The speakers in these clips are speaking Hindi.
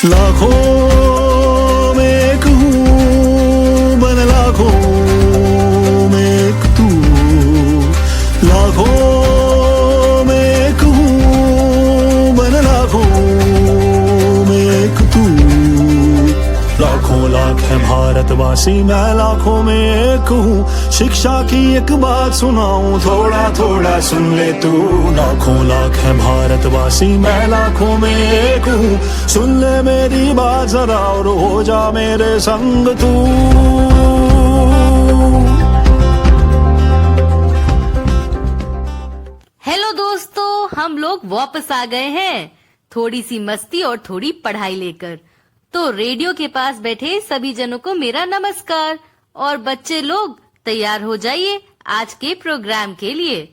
लाखों में एक हूँ बन लाखों में एक तू, लाखों में एक हूँ बन लाखों में एक तू। लाखों लाख है भारतवासी, मैं लाखों में एक हूँ। शिक्षा की एक बात सुनाऊं, थोड़ा थोड़ा सुन ले तू। लाखों लाख है भारतवासी, मैं लाखों में एक हूँ। सुन ले मेरी बात जरा और हो जा मेरे संग तू। हेलो दोस्तों, हम लोग वापस आ गए हैं थोड़ी सी मस्ती और थोड़ी पढ़ाई लेकर। तो रेडियो के पास बैठे सभी जनों को मेरा नमस्कार। और बच्चे लोग तैयार हो जाइए आज के प्रोग्राम के लिए।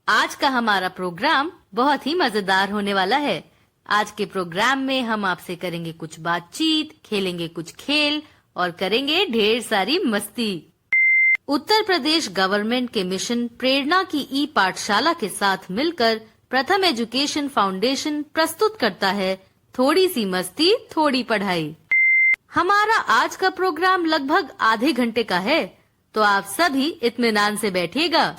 आज का हमारा प्रोग्राम बहुत ही मजेदार होने वाला है। आज के प्रोग्राम में हम आपसे करेंगे कुछ बातचीत, खेलेंगे कुछ खेल और करेंगे ढेर सारी मस्ती। उत्तर प्रदेश गवर्नमेंट के मिशन प्रेरणा की ई पाठशाला के साथ मिलकर प्रथम एजुकेशन फाउंडेशन प्रस्तुत करता है थोड़ी सी मस्ती थोड़ी पढ़ाई। हमारा आज का प्रोग्राम लगभग आधे घंटे का है, तो आप सभी इत्मीनान से बैठिएगा।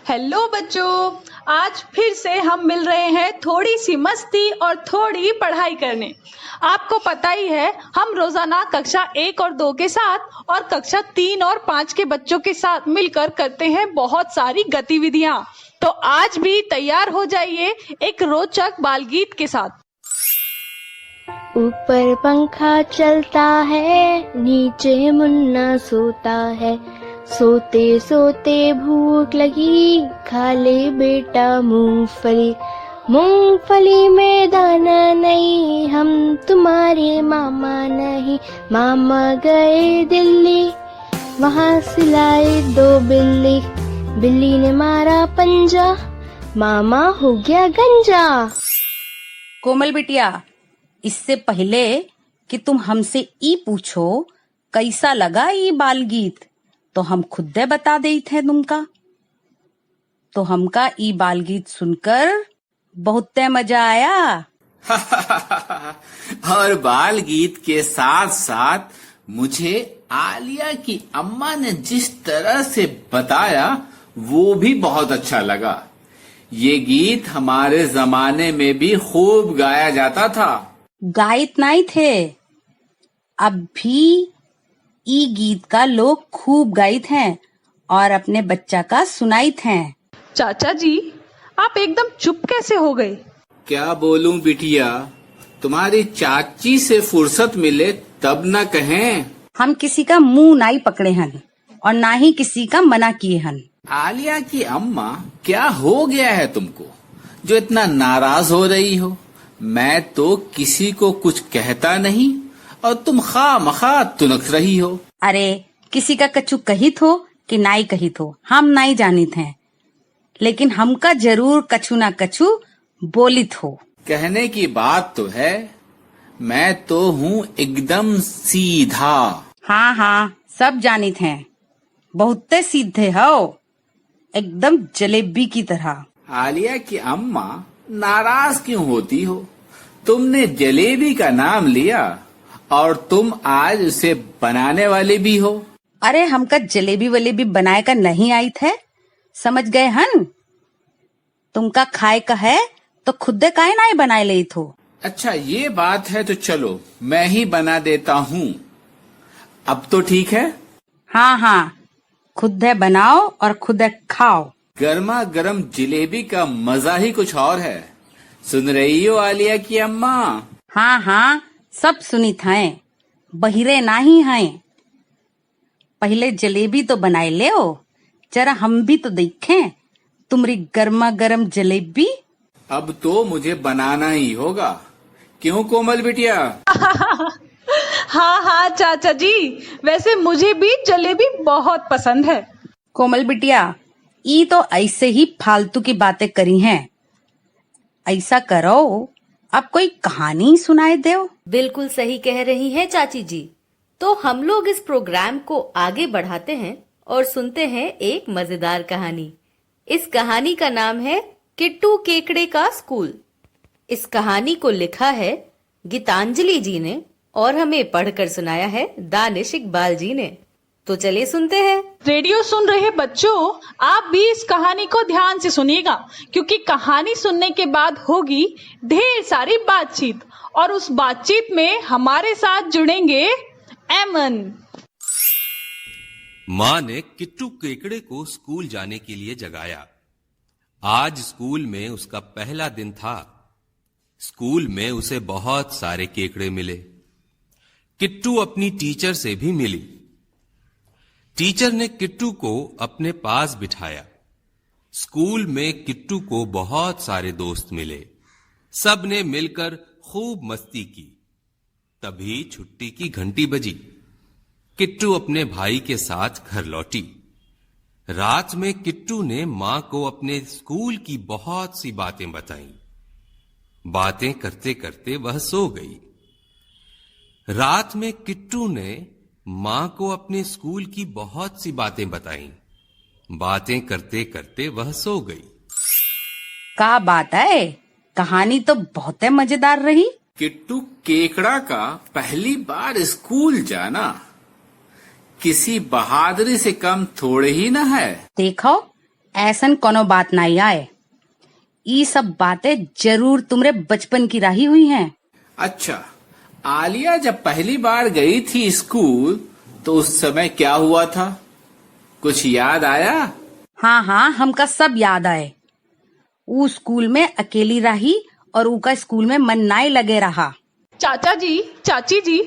हेलो बच्चों, आज फिर से हम मिल रहे हैं थोड़ी सी मस्ती और थोड़ी पढ़ाई करने। आपको पता ही है, हम रोजाना कक्षा 1 और 2 के साथ और कक्षा 3 और 5 के बच्चों के साथ मिलकर करते हैं बहुत सारी गतिविधियां। तो आज भी तैयार हो जाइए एक रोचक बाल गीत के साथ। ऊपर पंखा चलता है, नीचे मुन्ना सोता है। सोते सोते भूख लगी, खा ले बेटा मूंगफली। मूंगफली में दाना नहीं, हम तुम्हारे मामा नहीं। मामा गए दिल्ली, वहाँ से लाए 2 बिल्ली। बिल्ली ने मारा पंजा, मामा हो गया गंजा। कोमल बिटिया, इससे पहले कि तुम हमसे ई पूछो कैसा लगा ई बाल गीत, तो हम खुद बता देते थे तुमका। तो हमका ई बाल गीत सुनकर बहुत मजा आया। और बाल गीत के साथ साथ मुझे आलिया की अम्मा ने जिस तरह से बताया वो भी बहुत अच्छा लगा। ये गीत हमारे जमाने में भी खूब गाया जाता था। गायत नहीं थे, अब भी ई गीत का लोग खूब गायत हैं और अपने बच्चा का सुनाइत हैं। चाचा जी, आप एकदम चुप कैसे हो गए? क्या बोलूं बिटिया, तुम्हारी चाची से फुर्सत मिले तब न कहें। हम किसी का मुंह नहीं पकड़े हन और ना ही किसी का मना किए हन। आलिया की अम्मा, क्या हो गया है तुमको जो इतना नाराज हो रही हो? मैं तो किसी को कुछ कहता नहीं और तुम खामखा तुनक रही हो। अरे किसी का कछु कहित हो कि नाई कहित हो, हम नहीं जानित हैं, लेकिन हमका जरूर कछु ना कछु बोलित हो। कहने की बात तो है, मैं तो हूँ एकदम सीधा। हाँ हाँ, सब जानित हैं, बहुते सीधे हो, एकदम जलेबी की तरह। आलिया की अम्मा, नाराज क्यों होती हो? तुमने जलेबी का नाम लिया और तुम आज उसे बनाने वाले भी हो। अरे हमका जलेबी वलेबी बनाए का नहीं आई थे, समझ गए हन? तुमका खाए का है तो खुद काहे नहीं बनाए ले थो। अच्छा ये बात है तो चलो मैं ही बना देता हूँ। अब तो ठीक है? हाँ हाँ, खुद बनाओ और खुद खाओ। गर्मा गर्म जलेबी का मजा ही कुछ और है। सुन रही हो आलिया की अम्मा? हाँ हाँ, सब सुनित हैं, बहिरे नहीं हैं। पहले जलेबी तो बनाए ले हो, जरा हम भी तो देखें तुम्हारी गर्मा गर्म जलेबी। अब तो मुझे बनाना ही होगा, क्यों कोमल बिटिया? हाँ हाँ चाचा जी, वैसे मुझे भी जलेबी बहुत पसंद है। कोमल बिटिया, ई तो ऐसे ही फालतू की बातें करी हैं। ऐसा करो, अब कोई कहानी सुनाए दो। बिल्कुल सही कह रही हैं चाची जी। तो हम लोग इस प्रोग्राम को आगे बढ़ाते हैं और सुनते हैं एक मजेदार कहानी। इस कहानी का नाम है किट्टू केकड़े का स्कूल। इस कहानी को लिखा है गीतांजलि जी ने और हमें पढ़कर सुनाया है दानिश इकबाल जी ने। तो चलिए सुनते हैं। रेडियो सुन रहे बच्चों, आप भी इस कहानी को ध्यान से सुनिएगा, क्योंकि कहानी सुनने के बाद होगी ढेर सारी बातचीत, और उस बातचीत में हमारे साथ जुड़ेंगे एमन। माँ ने किट्टू केकड़े को स्कूल जाने के लिए जगाया। आज स्कूल में उसका पहला दिन था। स्कूल में उसे बहुत सारे केकड़े मिले। किट्टू अपनी टीचर से भी मिली। टीचर ने किट्टू को अपने पास बिठाया। स्कूल में किट्टू को बहुत सारे दोस्त मिले। सब ने मिलकर खूब मस्ती की। तभी छुट्टी की घंटी बजी। किट्टू अपने भाई के साथ घर लौटी। रात में किट्टू ने मां को अपने स्कूल की बहुत सी बातें बताईं। बातें करते करते वह सो गई। रात में किट्टू ने मां को अपने स्कूल की बहुत सी बातें बताईं। बातें करते करते वह सो गई। का बात है, कहानी तो बहुत मजेदार रही। किट्टू केकड़ा का पहली बार स्कूल जाना किसी बहादुरी से कम थोड़े ही न है। देखो, ऐसन कोनो बात नहीं आए। ये सब बातें जरूर तुमरे बचपन की रही हुई हैं। अच्छा, आलिया जब पहली बार गई थी स्कूल तो उस समय क्या हुआ था, कुछ याद आया? हाँ हाँ, हमका सब याद आए। ऊ स्कूल में अकेली रही और ऊका स्कूल में मन नहीं लगे रहा। चाचा जी, चाची जी,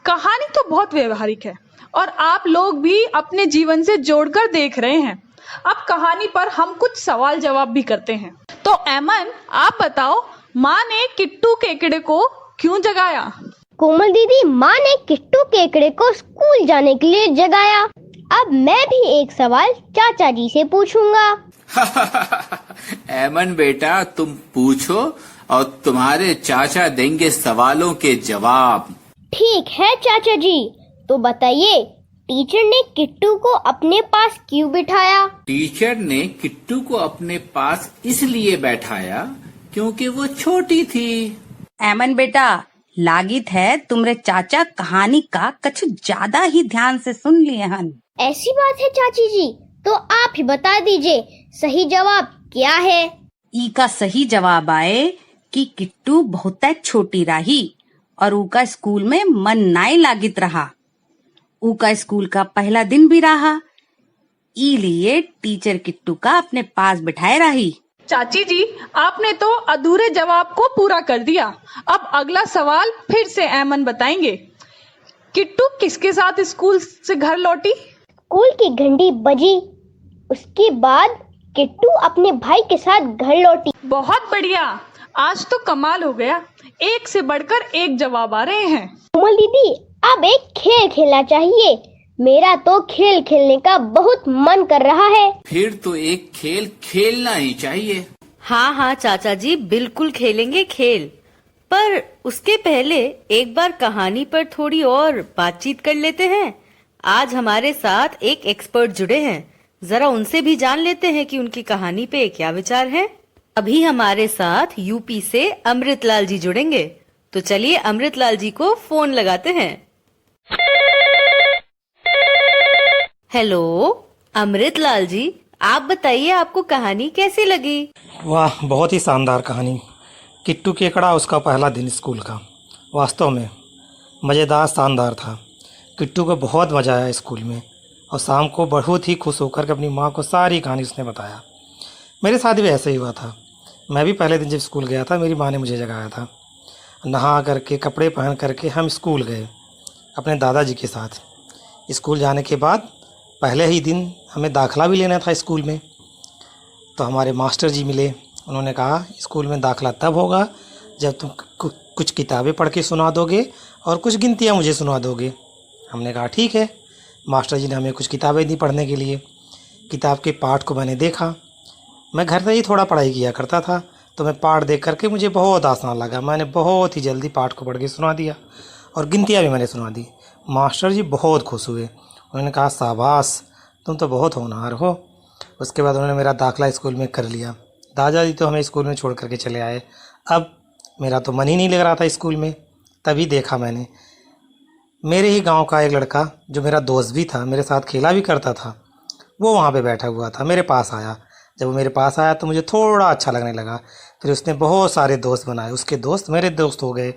कहानी तो बहुत व्यवहारिक है और आप लोग भी अपने जीवन से जोड़कर देख रहे हैं। अब कहानी पर हम कुछ सवाल जवाब भी करते हैं। तो एमन, आप बताओ, माँ ने किट्टू केकड़े को क्यों जगाया? कोमल दीदी, माँ ने किट्टू केकड़े को स्कूल जाने के लिए जगाया। अब मैं भी एक सवाल चाचा जी से पूछूंगा। एमन बेटा, तुम पूछो और तुम्हारे चाचा देंगे सवालों के जवाब। ठीक है चाचा जी, तो बताइए, टीचर ने किट्टू को अपने पास क्यों बिठाया? टीचर ने किट्टू को अपने पास इसलिए बैठाया क्योंकि वो छोटी थी। एमन बेटा, लागित है तुमरे चाचा कहानी का कुछ ज्यादा ही ध्यान से सुन लिए हन। ऐसी बात है चाची जी, तो आप ही बता दीजिए सही जवाब क्या है? ई का सही जवाब आए कि किट्टू बहुत छोटी रही और ऊका स्कूल में मन नहीं लागित रहा। ऊका स्कूल का पहला दिन भी रहा, इलिए टीचर किट्टू का अपने पास बिठाए रही। चाची जी, आपने तो अधूरे जवाब को पूरा कर दिया। अब अगला सवाल फिर से एमन बताएंगे। किट्टू किसके साथ स्कूल से घर लौटी? स्कूल की घंटी बजी, उसके बाद किट्टू अपने भाई के साथ घर लौटी। बहुत बढ़िया, आज तो कमाल हो गया, एक से बढ़कर एक जवाब आ रहे हैं। कोमल दीदी, अब एक खेल खेलना चाहिए। मेरा तो खेल खेलने का बहुत मन कर रहा है। फिर तो एक खेल खेलना ही चाहिए। हाँ हाँ चाचा जी, बिल्कुल खेलेंगे खेल। पर उसके पहले एक बार कहानी पर थोड़ी और बातचीत कर लेते हैं। आज हमारे साथ एक एक्सपर्ट जुड़े हैं, जरा उनसे भी जान लेते हैं कि उनकी कहानी पे क्या विचार है। अभी हमारे साथ यूपी से अमृतलाल जी जुड़ेंगे, तो चलिए अमृतलाल जी को फोन लगाते हैं। हेलो अमृतलाल जी, आप बताइए आपको कहानी कैसी लगी? वाह, बहुत ही शानदार कहानी। किट्टू केकड़ा, उसका पहला दिन स्कूल का, वास्तव में मज़ेदार शानदार था। किट्टू को बहुत मज़ा आया स्कूल में और शाम को बहुत ही खुश होकर के अपनी माँ को सारी कहानी उसने बताया। मेरे साथ भी ऐसा ही हुआ था। मैं भी पहले दिन जब स्कूल गया था, मेरी माँ ने मुझे जगाया था। नहा करके कपड़े पहन करके हम स्कूल गए अपने दादाजी के साथ। स्कूल जाने के बाद पहले ही दिन हमें दाखिला भी लेना था स्कूल में, तो हमारे मास्टर जी मिले। उन्होंने कहा स्कूल में दाखिला तब होगा जब तुम कुछ किताबें पढ़ के सुना दोगे और कुछ गिनतियाँ मुझे सुना दोगे। हमने कहा ठीक है। मास्टर जी ने हमें कुछ किताबें दी पढ़ने के लिए। किताब के पाठ को मैंने देखा। मैं घर से ही थोड़ा पढ़ाई किया करता था, तो मैं पाठ देख करके मुझे बहुत आसान लगा। मैंने बहुत ही जल्दी पाठ को पढ़ के सुना दिया और गिनतियाँ भी मैंने सुना दी। मास्टर जी बहुत खुश हुए। उन्होंने कहा शाबाश, तुम तो बहुत होनहार हो। उसके बाद उन्होंने मेरा दाखिला स्कूल में कर लिया। दादाजी तो हमें स्कूल में छोड़ करके चले आए। अब मेरा तो मन ही नहीं लग रहा था स्कूल में। तभी देखा मैंने मेरे ही गांव का एक लड़का जो मेरा दोस्त भी था, मेरे साथ खेला भी करता था, वो वहाँ पे बैठा हुआ था, मेरे पास आया। जब वो मेरे पास आया तो मुझे थोड़ा अच्छा लगने लगा। फिर उसने बहुत सारे दोस्त बनाए, उसके दोस्त मेरे दोस्त हो गए।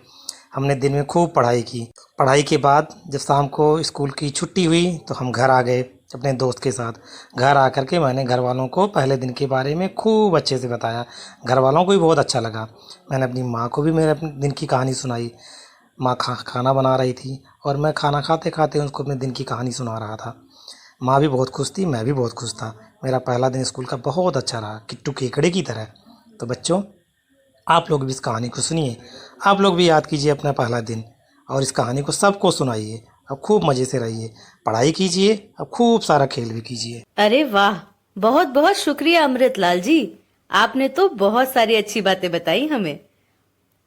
हमने दिन में खूब पढ़ाई की। पढ़ाई के बाद जब शाम को स्कूल की छुट्टी हुई तो हम घर आ गए अपने दोस्त के साथ। घर आकर के मैंने घर वालों को पहले दिन के बारे में खूब अच्छे से बताया। घर वालों को भी बहुत अच्छा लगा। मैंने अपनी माँ को भी मेरे अपने दिन की कहानी सुनाई। माँ खाना बना रही थी और मैं खाना खाते खाते उनको अपने दिन की कहानी सुना रहा था। माँ भी बहुत खुश थी, मैं भी बहुत खुश था। मेरा पहला दिन स्कूल का बहुत अच्छा रहा, किट्टू केकड़े की तरह। तो बच्चों, आप लोग भी इस कहानी को सुनिए, आप लोग भी याद कीजिए अपना पहला दिन और इस कहानी को सबको सुनाइए। अब खूब मज़े से रहिए, पढ़ाई कीजिए, अब खूब सारा खेल भी कीजिए। अरे वाह, बहुत बहुत शुक्रिया अमृतलाल जी, आपने तो बहुत सारी अच्छी बातें बताई हमें।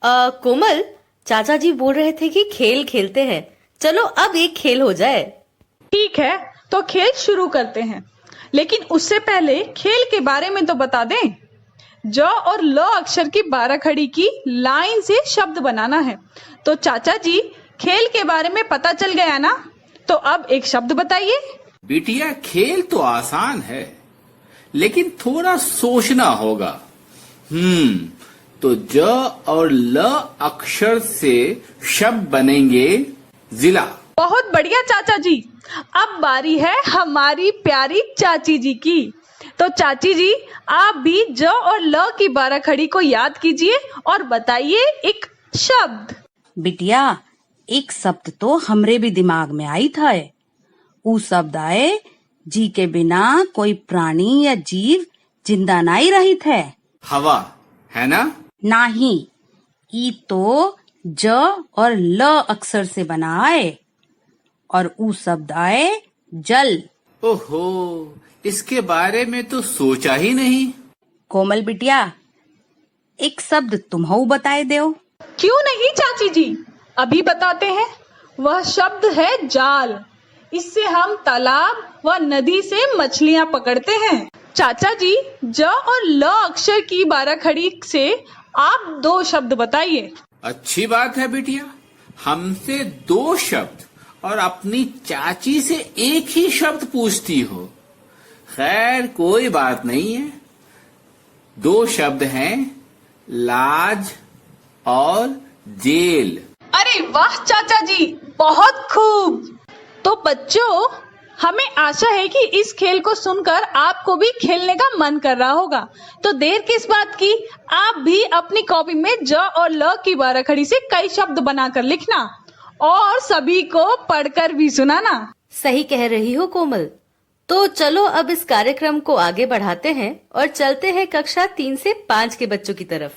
कोमल, चाचा जी बोल रहे थे कि खेल खेलते हैं, चलो अब एक खेल हो जाए। ठीक है, तो खेल शुरू करते हैं, लेकिन उससे पहले खेल के बारे में तो बता दें। ज और ल अक्षर की 12 खड़ी की लाइन से शब्द बनाना है। तो चाचा जी, खेल के बारे में पता चल गया ना? तो अब एक शब्द बताइए। बिटिया, खेल तो आसान है, लेकिन थोड़ा सोचना होगा। तो ज और ल अक्षर से शब्द बनेंगे जिला। बहुत बढ़िया चाचा जी। अब बारी है हमारी प्यारी चाची जी की। तो चाची जी, आप भी ज और ल की 12 खड़ी को याद कीजिए और बताइए एक शब्द। बिटिया, एक शब्द तो हमरे भी दिमाग में आई था। ऊ शब्द आए जी के बिना कोई प्राणी या जीव जिंदा नहीं रही थे। हवा है ना? नहीं, ई तो ज और ल अक्षर से बना है और ऊ शब्द आए जल। ओहो, इसके बारे में तो सोचा ही नहीं। कोमल बिटिया, एक शब्द तुम्हाऊ बताए दो। क्यों नहीं चाची जी, अभी बताते हैं। वह शब्द है जाल। इससे हम तालाब व नदी से मछलियां पकड़ते हैं। चाचा जी, ज और ल अक्षर की 12 खड़ी से आप 2 शब्द बताइए। अच्छी बात है बिटिया, हमसे 2 शब्द और अपनी चाची से एक ही शब्द पूछती हो। खैर, कोई बात नहीं है। 2 शब्द हैं, लाज और जेल। अरे वाह चाचा जी, बहुत खूब। तो बच्चों, हमें आशा है कि इस खेल को सुनकर आपको भी खेलने का मन कर रहा होगा। तो देर किस बात की, आप भी अपनी कॉपी में ज और ल की 12 खड़ी से कई शब्द बनाकर लिखना और सभी को पढ़कर भी सुनाना। सही कह रही हो कोमल। तो चलो अब इस कार्यक्रम को आगे बढ़ाते हैं और चलते हैं कक्षा 3 से 5 के बच्चों की तरफ।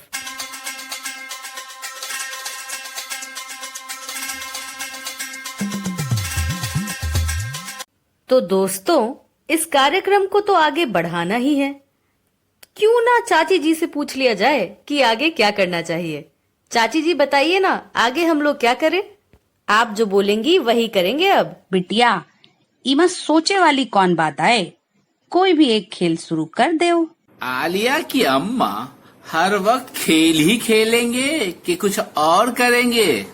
तो दोस्तों, इस कार्यक्रम को तो आगे बढ़ाना ही है। क्यों ना चाची जी से पूछ लिया जाए कि आगे क्या करना चाहिए। चाची जी बताइए ना, आगे हम लोग क्या करें? आप जो बोलेंगी वही करेंगे। अब बिटिया, इमा सोचे वाली कौन बात आए, कोई भी एक खेल शुरू कर दो। आलिया की अम्मा हर वक्त खेल ही खेलेंगे कि कुछ और करेंगे?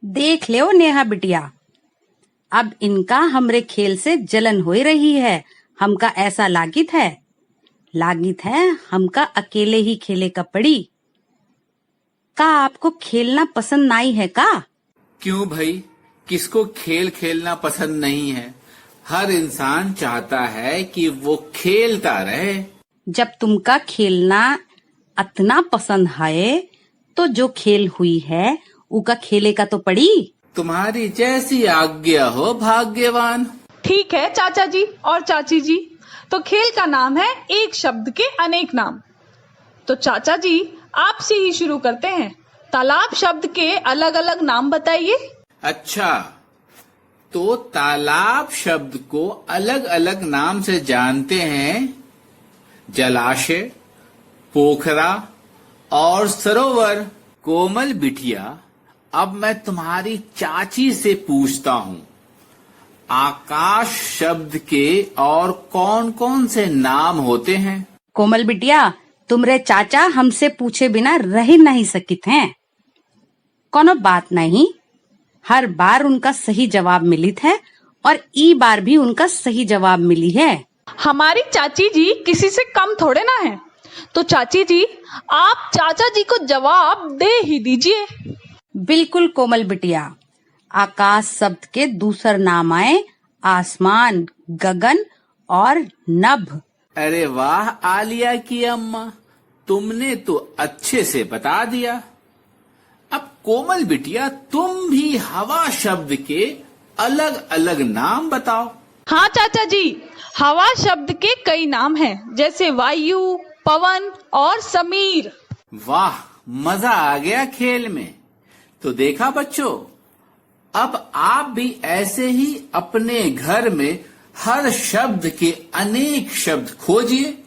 देख ले नेहा बिटिया, अब इनका हमरे खेल से जलन हो रही है। हमका ऐसा लागित है हमका अकेले ही खेले का पड़ी। का आपको खेलना पसंद नहीं है का? क्यों भाई, किसको खेल खेलना पसंद नहीं है? हर इंसान चाहता है कि वो खेलता रहे। जब तुमका खेलना इतना पसंद है तो जो खेल हुई है उका खेले का तो पड़ी। तुम्हारी जैसी आज्ञा हो भाग्यवान। ठीक है चाचा जी और चाची जी, तो खेल का नाम है एक शब्द के अनेक नाम। तो चाचा जी, आपसे ही शुरू करते हैं। तालाब शब्द के अलग अलग नाम बताइए। अच्छा, तो तालाब शब्द को अलग अलग नाम से जानते हैं। जलाशय, पोखरा और सरोवर। कोमल बिटिया, अब मैं तुम्हारी चाची से पूछता हूँ, आकाश शब्द के और कौन कौन से नाम होते हैं? कोमल बिटिया, तुमरे चाचा हमसे पूछे बिना रह नहीं सकित हैं। कोनो बात नहीं, हर बार उनका सही जवाब मिलित है और ई बार भी उनका सही जवाब मिली है। हमारी चाची जी किसी से कम थोड़े ना है, तो चाची जी आप चाचा जी को जवाब दे ही दीजिए। बिल्कुल कोमल बिटिया, आकाश शब्द के दूसर नाम आए आसमान, गगन और नभ। अरे वाह आलिया की अम्मा, तुमने तो अच्छे से बता दिया। अब कोमल बिटिया, तुम भी हवा शब्द के अलग अलग नाम बताओ। हाँ चाचा जी, हवा शब्द के कई नाम हैं, जैसे वायु, पवन और समीर। वाह, मजा आ गया खेल में। तो देखा बच्चों, अब आप भी ऐसे ही अपने घर में हर शब्द के अनेक शब्द खोजिए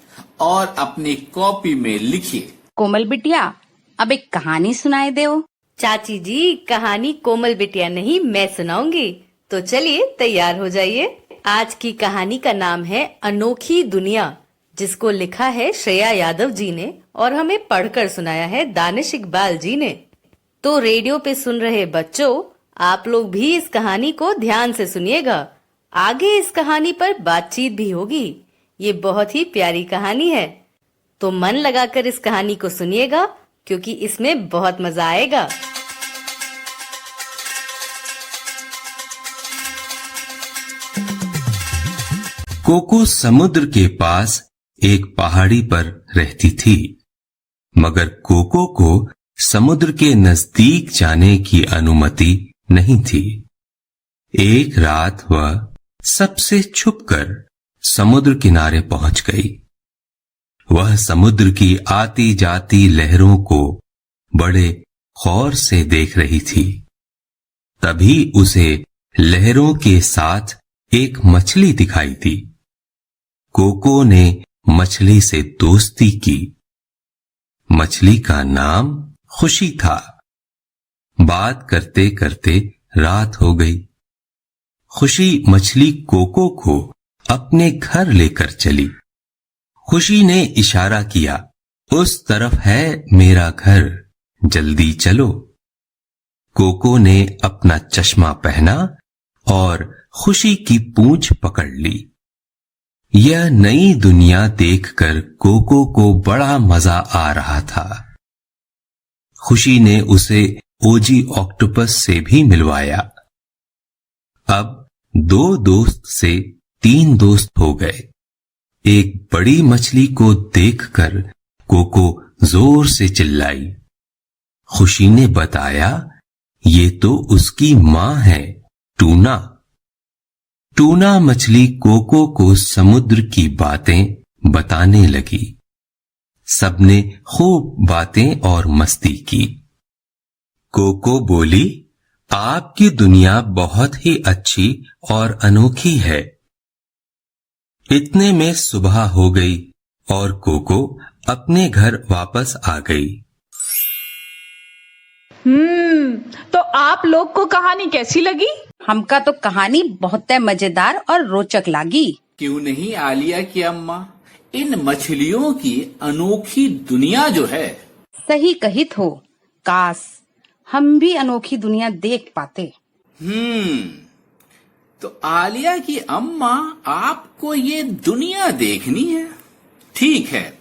और अपनी कॉपी में लिखिए। कोमल बिटिया, अब एक कहानी सुनाए दो। चाची जी, कहानी कोमल बिटिया नहीं, मैं सुनाऊंगी। तो चलिए तैयार हो जाइए। आज की कहानी का नाम है अनोखी दुनिया, जिसको लिखा है श्रेया यादव जी ने और हमें पढ़कर सुनाया है दानिश इकबाल जी ने। तो रेडियो पे सुन रहे बच्चों, आप लोग भी इस कहानी को ध्यान से सुनिएगा। आगे इस कहानी पर बातचीत भी होगी। ये बहुत ही प्यारी कहानी है, तो मन लगाकर इस कहानी को सुनिएगा, क्योंकि इसमें बहुत मजा आएगा। कोको समुद्र के पास एक पहाड़ी पर रहती थी, मगर कोको को समुद्र के नजदीक जाने की अनुमति नहीं थी। एक रात वह सबसे छुपकर समुद्र किनारे पहुंच गई। वह समुद्र की आती जाती लहरों को बड़े गौर से देख रही थी। तभी उसे लहरों के साथ एक मछली दिखाई दी। कोको ने मछली से दोस्ती की। मछली का नाम खुशी था। बात करते करते रात हो गई। खुशी मछली कोको को अपने घर लेकर चली। खुशी ने इशारा किया, उस तरफ है मेरा घर, जल्दी चलो। कोको ने अपना चश्मा पहना और खुशी की पूंछ पकड़ ली। यह नई दुनिया देखकर कोको को बड़ा मजा आ रहा था। खुशी ने उसे ओजी ऑक्टोपस से भी मिलवाया। अब 2 दोस्त से 3 दोस्त हो गए। एक बड़ी मछली को देखकर कोको जोर से चिल्लाई। खुशी ने बताया, ये तो उसकी मां है, टूना। टूना मछली कोको को समुद्र की बातें बताने लगी। सबने खूब बातें और मस्ती की। कोको बोली, आपकी दुनिया बहुत ही अच्छी और अनोखी है। इतने में सुबह हो गई और कोको अपने घर वापस आ गई। तो आप लोग को कहानी कैसी लगी? हमका तो कहानी बहुत मजेदार और रोचक लागी। क्यों नहीं आलिया की अम्मा, इन मछलियों की अनोखी दुनिया जो है। सही कहित हो, काश हम भी अनोखी दुनिया देख पाते। तो आलिया की अम्मा, आपको ये दुनिया देखनी है? ठीक है,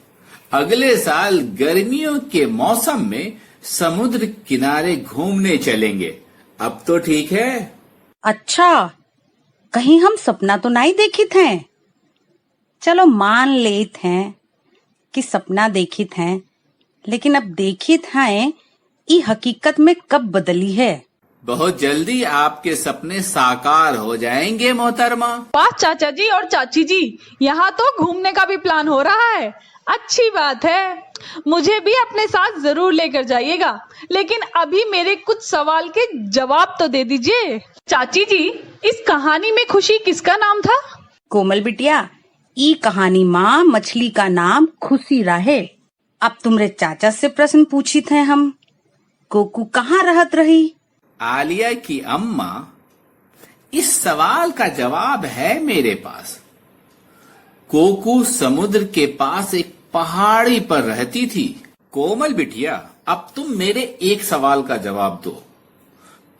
अगले साल गर्मियों के मौसम में समुद्र किनारे घूमने चलेंगे। अब तो ठीक है। अच्छा, कहीं हम सपना तो नहीं देखित हैं? चलो मान लेत हैं कि सपना देखित हैं, लेकिन अब देखित हैं ये हकीकत में कब बदली है। बहुत जल्दी आपके सपने साकार हो जाएंगे मोहतरमा। वाह चाचा जी और चाची जी, यहाँ तो घूमने का भी प्लान हो रहा है। अच्छी बात है, मुझे भी अपने साथ जरूर लेकर जाइएगा, लेकिन अभी मेरे कुछ सवाल के जवाब तो दे दीजिए। चाची जी, इस कहानी में खुशी किसका नाम था? कोमल बिटिया, ई कहानी माँ मछली का नाम खुशी रहे। अब तुमरे चाचा से प्रश्न पूछित हैं हम, कोकू कहाँ रहत रही? आलिया की अम्मा, इस सवाल का जवाब है मेरे पास। कोकू समुद्र के पास एक पहाड़ी पर रहती थी। कोमल बिटिया, अब तुम मेरे एक सवाल का जवाब दो।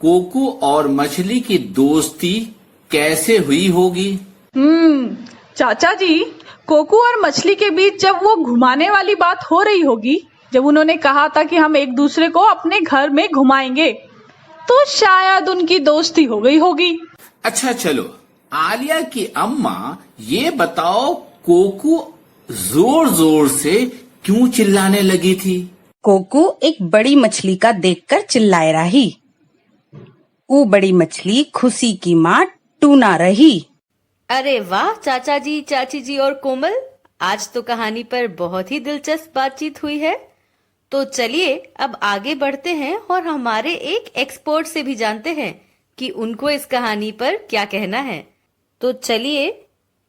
कोकू और मछली की दोस्ती कैसे हुई होगी? चाचा जी, कोकू और मछली के बीच जब वो घुमाने वाली बात हो रही होगी, जब उन्होंने कहा था कि हम एक दूसरे को अपने घर में घुमाएंगे, तो शायद उनकी दोस्ती हो गई होगी। अच्छा चलो, आलिया की अम्मा ये बताओ, कोकू जोर जोर से क्यों चिल्लाने लगी थी? कोकू एक बड़ी मछली का देखकर चिल्लाए रही। वो बड़ी मछली खुशी की मां टूना रही। अरे वाह चाचा जी, चाची जी और कोमल, आज तो कहानी पर बहुत ही दिलचस्प बातचीत हुई है। तो चलिए अब आगे बढ़ते हैं और हमारे एक एक्सपर्ट से भी जानते हैं कि उनको इस कहानी पर क्या कहना है। तो चलिए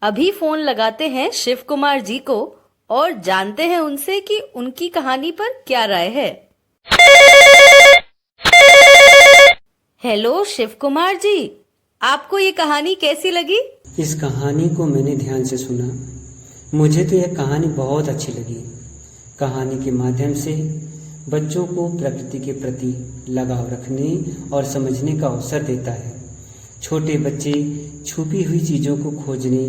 अभी फोन लगाते हैं शिव कुमार जी को और जानते हैं उनसे कि उनकी कहानी पर क्या राय है। हेलो शिव कुमार जी, आपको ये कहानी कैसी लगी? इस कहानी को मैंने ध्यान से सुना। मुझे तो यह कहानी बहुत अच्छी लगी। कहानी के माध्यम से बच्चों को प्रकृति के प्रति लगाव रखने और समझने का अवसर देता है। छोटे बच्चे छुपी हुई चीज़ों को खोजने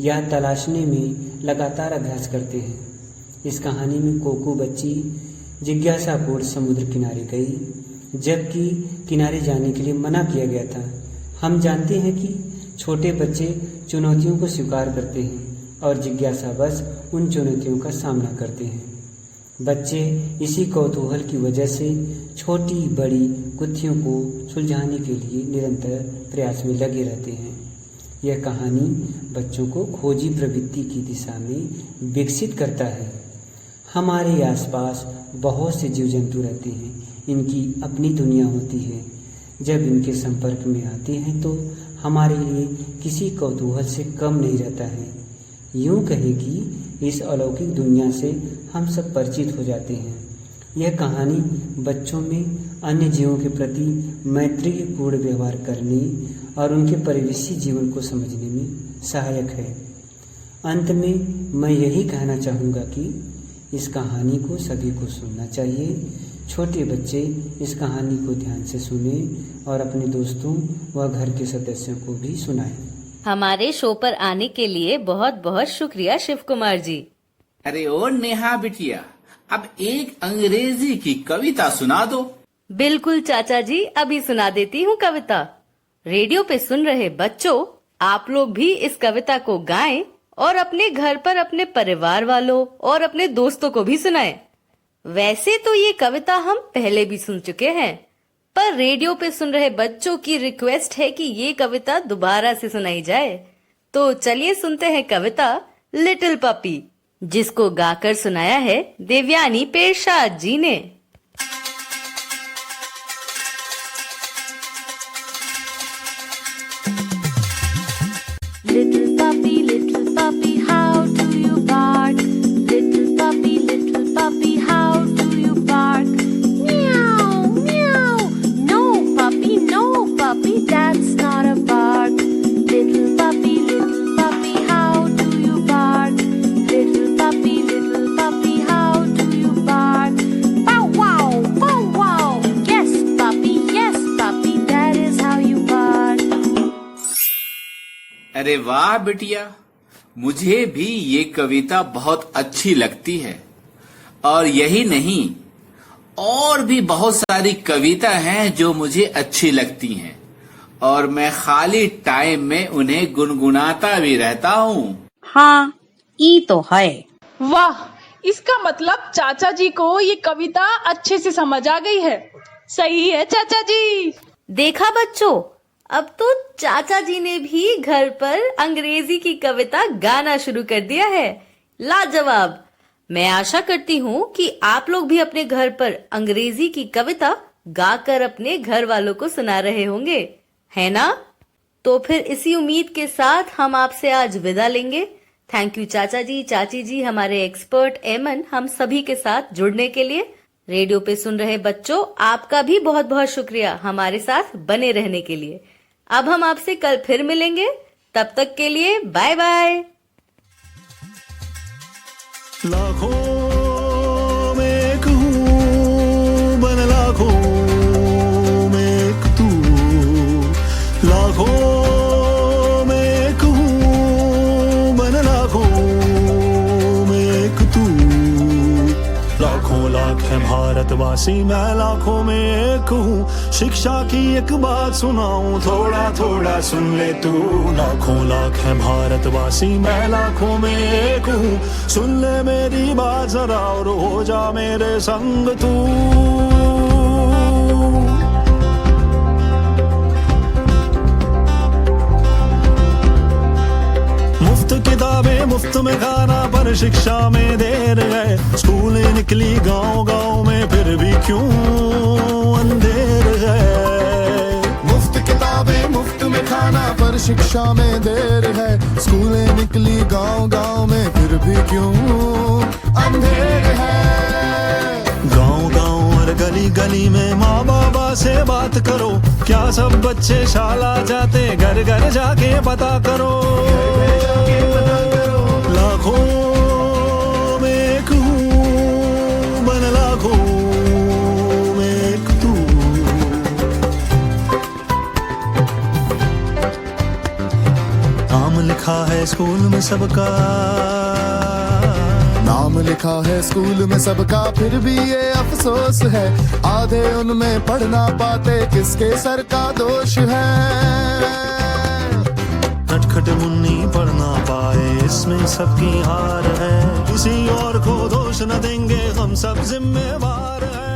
या तलाशने में लगातार अभ्यास करते हैं। इस कहानी में कोकू बच्ची जिज्ञासापूर्ण समुद्र किनारे गई, जबकि किनारे जाने के लिए मना किया गया था। हम जानते हैं कि छोटे बच्चे चुनौतियों को स्वीकार करते हैं और जिज्ञासावश उन चुनौतियों का सामना करते हैं। बच्चे इसी कौतूहल की वजह से छोटी बड़ी गुत्थियों को सुलझाने के लिए निरंतर प्रयास में लगे रहते हैं। यह कहानी बच्चों को खोजी प्रवृत्ति की दिशा में विकसित करता है। हमारे आसपास बहुत से जीव जंतु रहते हैं, इनकी अपनी दुनिया होती है। जब इनके संपर्क में आते हैं तो हमारे लिए किसी कौतूहल से कम नहीं रहता है। यूं कहें कि इस अलौकिक दुनिया से हम सब परिचित हो जाते हैं। यह कहानी बच्चों में अन्य जीवों के प्रति मैत्रीपूर्ण व्यवहार करने और उनके परिवेशी जीवन को समझने में सहायक है। अंत में मैं यही कहना चाहूँगा कि इस कहानी को सभी को सुनना चाहिए। छोटे बच्चे इस कहानी को ध्यान से सुने और अपने दोस्तों व घर के सदस्यों को भी सुनाएं। हमारे शो पर आने के लिए बहुत बहुत शुक्रिया शिव कुमार जी। अरे ओ नेहा बिटिया, अब एक अंग्रेजी की कविता सुना दो। बिल्कुल चाचा जी, अभी सुना देती हूँ कविता। रेडियो पे सुन रहे बच्चों, आप लोग भी इस कविता को गाएं और अपने घर पर अपने परिवार वालों और अपने दोस्तों को भी सुनाएं। वैसे तो ये कविता हम पहले भी सुन चुके हैं, पर रेडियो पे सुन रहे बच्चों की रिक्वेस्ट है कि ये कविता दोबारा से सुनाई जाए। तो चलिए सुनते हैं कविता लिटिल पपी, जिसको गाकर सुनाया है देवयानी पेरशाद जी ने। Little puppy, how do you bark? Little puppy, how do you bark? Meow, meow. No, puppy, that's not a bark. Little puppy, how do you bark? Little puppy, how do you bark? Bow wow, bow wow. Yes, puppy, that is how you bark. अरे वाह बिटिया, मुझे भी ये कविता बहुत अच्छी लगती है। और यही नहीं, और भी बहुत सारी कविता हैं जो मुझे अच्छी लगती हैं और मैं खाली टाइम में उन्हें गुनगुनाता भी रहता हूँ। हाँ, ई तो है। वाह, इसका मतलब चाचा जी को ये कविता अच्छे से समझ आ गई है। सही है चाचा जी। देखा बच्चों, अब तो चाचा जी ने भी घर पर अंग्रेजी की कविता गाना शुरू कर दिया है। लाजवाब। मैं आशा करती हूँ कि आप लोग भी अपने घर पर अंग्रेजी की कविता गाकर अपने घर वालों को सुना रहे होंगे, है ना? तो फिर इसी उम्मीद के साथ हम आपसे आज विदा लेंगे। थैंक यू चाचा जी, चाची जी, हमारे एक्सपर्ट एमन, हम सभी के साथ जुड़ने के लिए। रेडियो पे सुन रहे बच्चों, आपका भी बहुत बहुत शुक्रिया हमारे साथ बने रहने के लिए। अब हम आपसे कल फिर मिलेंगे, तब तक के लिए बाय बाय। लाखों में एक हूँ, बन लाखों में एक तू। लाखों में एक हूँ, बन लाखों में एक तू। लाखों लाख है भारतवासी, मैं लाखों में एक हूँ। शिक्षा की एक बात सुनाऊं, थोड़ा थोड़ा सुन ले तू। लाखों लाख है भारतवासी, मैं लाखों में एक हूँ। सुन ले मेरी बात जरा और हो जा मेरे संग तू। मुफ्त किताबें मुफ्त में खाना, पर शिक्षा में देर है। स्कूलें निकली गांव गांव में, फिर भी क्यों अंधेर है। मुफ्त किताबें मुफ्त में खाना, पर शिक्षा में देर है। स्कूलें निकली गांव गांव में, फिर भी क्यों अंधेर है। गांव गांव और गली गली में माँ बाबा से बात करो। क्या सब बच्चे शाला जाते, घर घर जाके पता करो। लाखों में एक हूँ, बन लाखों में एक तू। नाम लिखा है स्कूल में सबका, नाम लिखा है स्कूल में सबका, फिर भी ये अफसोस है। आधे उनमें पढ़ ना पाते, किसके सर का दोष है। नटखट मुन्नी पढ़ ना पाए, इसमें सबकी हार है। किसी और को दोष न देंगे, हम सब जिम्मेवार हैं।